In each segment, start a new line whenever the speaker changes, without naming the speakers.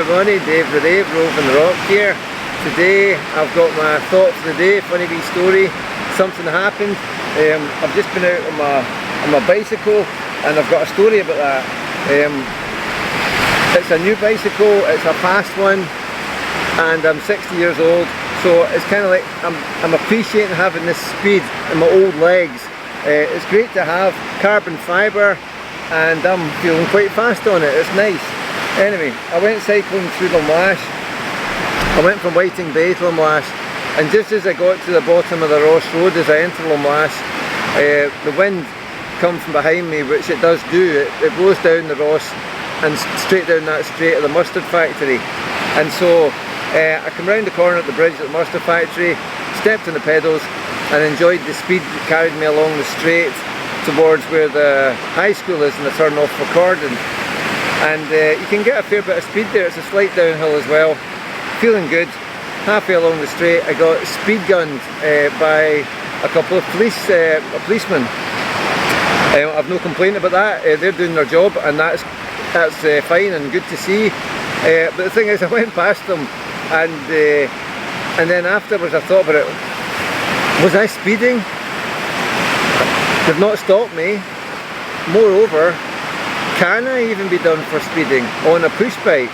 everybody, Dave the Rave, roving the rock here. Today I've got my thoughts of the day, funny wee story. Something happened. I've just been out on my bicycle and I've got a story about that. It's a new bicycle, it's a fast one, and I'm 60 years old, so it's kind of like I'm appreciating having this speed in my old legs. It's great to have carbon fibre and I'm feeling quite fast on it, it's nice. Anyway, I went cycling through Lamlash. I went from Whiting Bay to Lamlash, and just as I got to the bottom of the Ross Road, as I entered Lamlash, the wind comes from behind me, which it does do. It blows down the Ross and straight down that straight of the mustard factory. And so I come round the corner at the bridge at the mustard factory, stepped on the pedals and enjoyed the speed that carried me along the straight towards where the high school is and the turn off for Cordon. And you can get a fair bit of speed there, it's a slight downhill as well. Feeling good. Halfway along the straight I got speed gunned by a couple of policemen. I've no complaint about that, they're doing their job and that's fine and good to see. But the thing is, I went past them and then afterwards I thought about it. Was I speeding? They've not stopped me. Moreover, can I even be done for speeding on a push bike?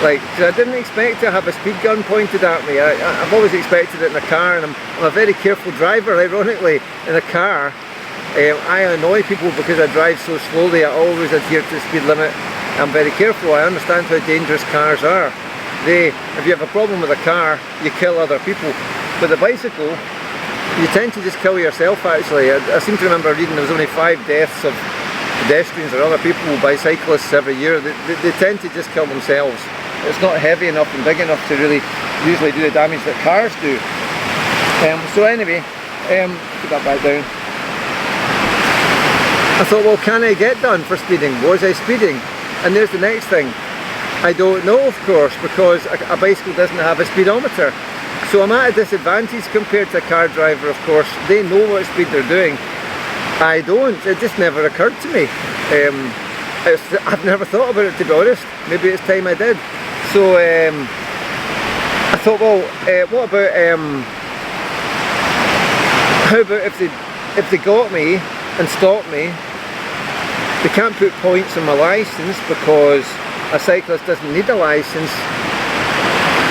Like, I didn't expect to have a speed gun pointed at me. I've always expected it in a car, and I'm a very careful driver, ironically, in a car. I annoy people because I drive so slowly. I always adhere to the speed limit. I'm very careful. I understand how dangerous cars are. If you have a problem with a car, you kill other people. With a bicycle, you tend to just kill yourself actually. I seem to remember reading there was only 5 deaths of pedestrians or other people by cyclists every year. They tend to just kill themselves. It's not heavy enough and big enough to really usually do the damage that cars do. So anyway, put that back down. I thought, well, can I get done for speeding? Was I speeding? And there's the next thing. I don't know, of course, because a bicycle doesn't have a speedometer. So I'm at a disadvantage compared to a car driver, of course. They know what speed they're doing. I don't. It just never occurred to me. I've never thought about it, to be honest. Maybe it's time I did. So I thought, well, what about how about if they got me and stopped me? They can't put points on my licence because a cyclist doesn't need a licence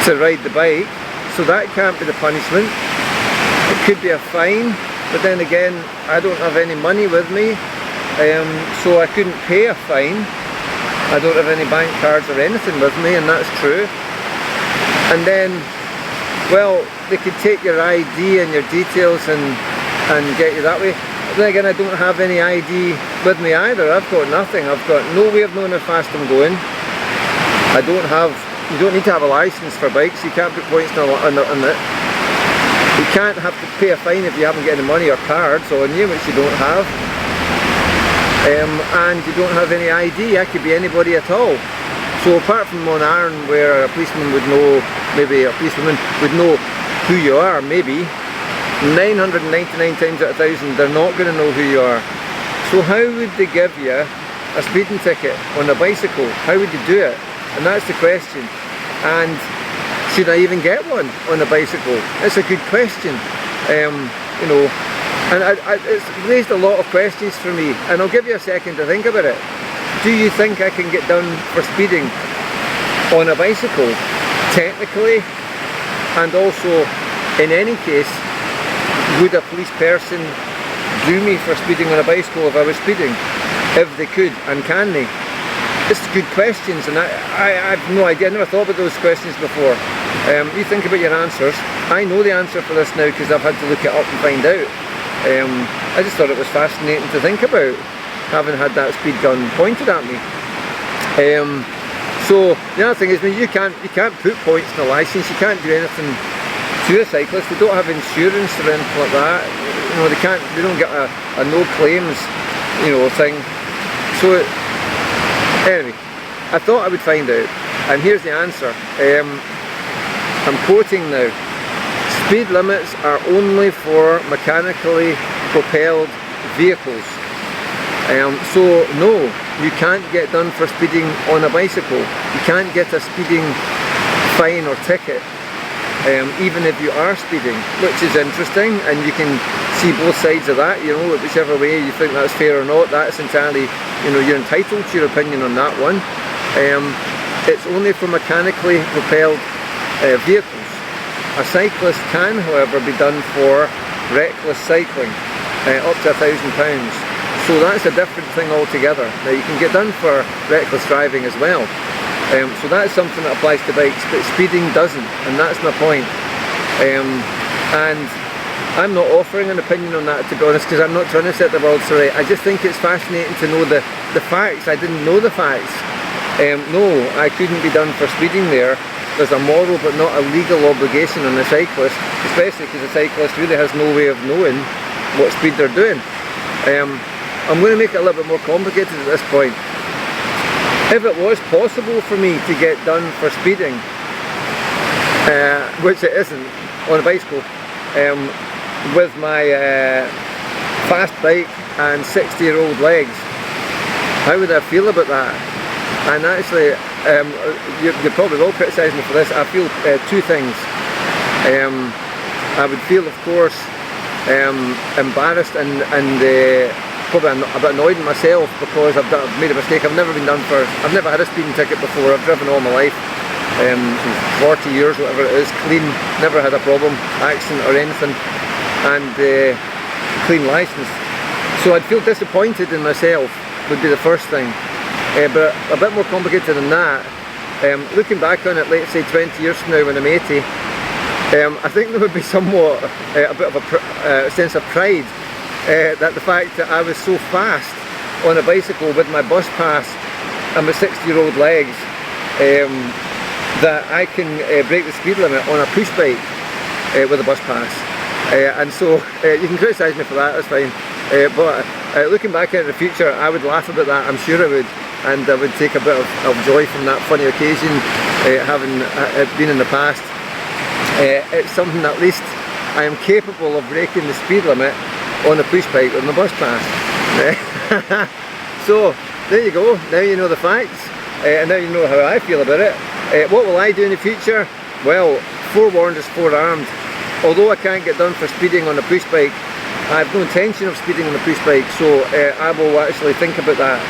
to ride the bike. So that can't be the punishment. It could be a fine, but then again, I don't have any money with me, so I couldn't pay a fine. I don't have any bank cards or anything with me, and that's true. And then, well, they could take your ID and your details and get you that way. But then again, I don't have any ID with me either. I've got nothing. I've got no way of knowing how fast I'm going. You don't need to have a licence for bikes. You can't put points on it. You can't have to pay a fine if you haven't got any money or cards on you, which you don't have. And you don't have any ID. I could be anybody at all. So apart from on Arran, where a policeman would know, maybe a policewoman would know who you are, maybe 999 times out of 1,000 they're not going to know who you are. So how would they give you a speeding ticket on a bicycle? How would you do it? And that's the question. And should I even get one on a bicycle? It's a good question. You know, and it's raised a lot of questions for me, and I'll give you a second to think about it. Do you think I can get done for speeding on a bicycle? Technically, and also in any case, would a police person do me for speeding on a bicycle if I was speeding? If they could, and can they? It's good questions, and I have no idea. I never thought about those questions before. You think about your answers. I know the answer for this now because I've had to look it up and find out. I just thought it was fascinating to think about, having had that speed gun pointed at me. So the other thing is, I mean, you can't put points on a licence. You can't do anything to a cyclist. They don't have insurance or anything like that. You know, they don't get a no claims, you know, thing. So anyway, I thought I would find out, and here's the answer. I'm quoting now. Speed limits are only for mechanically propelled vehicles. So no, you can't get done for speeding on a bicycle. You can't get a speeding fine or ticket, even if you are speeding, which is interesting, and you can see both sides of that, you know, whichever way you think that's fair or not, that's entirely, you know, you're entitled to your opinion on that one. It's only for mechanically propelled vehicles. A cyclist can, however, be done for reckless cycling, up to £1,000. So that's a different thing altogether. Now you can get done for reckless driving as well. So that's something that applies to bikes, but speeding doesn't, and that's my point. And I'm not offering an opinion on that, to be honest, because I'm not trying to set the world straight. I just think it's fascinating to know the facts. I didn't know the facts. No, I couldn't be done for speeding there. There's a moral but not a legal obligation on a cyclist, especially because a cyclist really has no way of knowing what speed they're doing. I'm going to make it a little bit more complicated at this point. If it was possible for me to get done for speeding, which it isn't on a bicycle, with my fast bike and 60-year-old legs, how would I feel about that? And actually, you probably will criticise me for this. I feel two things. I would feel, of course, embarrassed and probably a bit annoyed with myself because I've made a mistake. I've never had a speeding ticket before. I've driven all my life, 40 years, whatever it is, clean, never had a problem, accident or anything, and clean licence. So I'd feel disappointed in myself, would be the first thing. But a bit more complicated than that, looking back on it, let's say 20 years from now when I'm 80, I think there would be somewhat a bit of a sense of pride that the fact that I was so fast on a bicycle with my bus pass and my 60-year-old legs, that I can break the speed limit on a push bike with a bus pass. And so you can criticise me for that, that's fine. But looking back at it in the future, I would laugh about that, I'm sure I would. And I would take a bit of joy from that funny occasion, having been in the past. It's something that at least I am capable of breaking the speed limit on a push bike with my bus pass. So there you go, now you know the facts, and now you know how I feel about it. What will I do in the future? Well, forewarned is forearmed. Although I can't get done for speeding on a push bike, I have no intention of speeding on a push bike, so I will actually think about that.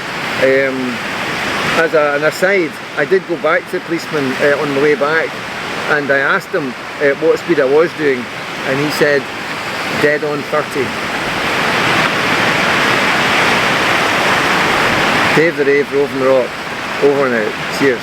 As an aside, I did go back to the policeman on the way back, and I asked him what speed I was doing, and he said dead on 30. Dave the Rave, roving the rock, over and out. Cheers.